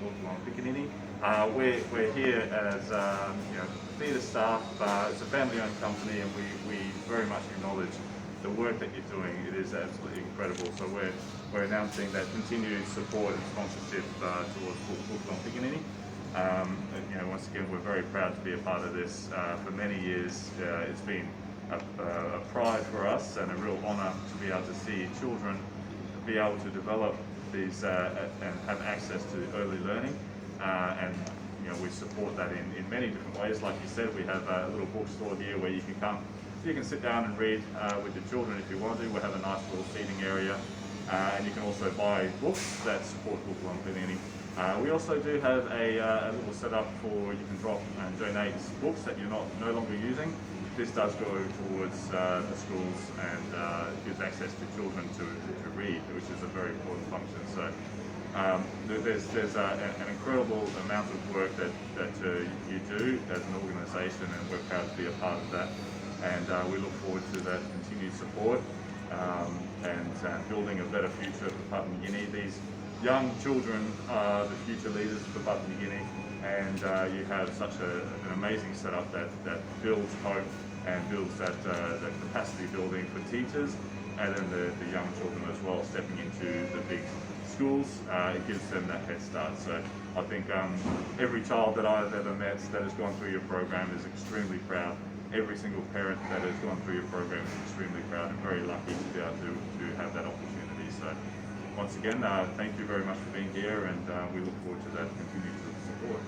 Portugal and Piccaninny. We're here as Theodist staff. It's a family-owned company, and we very much acknowledge the work that you're doing. It is absolutely incredible. So we're announcing that continued support and sponsorship towards Portugal and Piccaninny. Once again, we're very proud to be a part of this. For many years, it's been a pride for us and a real honour to be able to see children be able to develop these and have access to early learning. And we support that in many different ways. Like you said, we have a little bookstore here where you can come. You can sit down and read with your children if you want to. We have a nice little seating area. And you can also buy books that support Portugal and Piccaninny. We also do have a little setup for you can drop and donate books that you're no longer using. This does go towards the schools and gives access to children to read, which is a very important function. So there's an incredible amount of work that you do as an organisation, and we're proud to be a part of that. And we look forward to that continued support and building a better future for Papua New Guinea. These young children are the future leaders for Papua New Guinea, and you have such an amazing setup that builds hope and builds that capacity building for teachers, and then the young children as well stepping into the big schools. It gives them that head start. So I think every child that I've ever met that has gone through your program is extremely proud. Every single parent that has gone through your program is extremely proud and very lucky to be able to have that opportunity. So once again, thank you very much for being here, and we look forward to that continued support.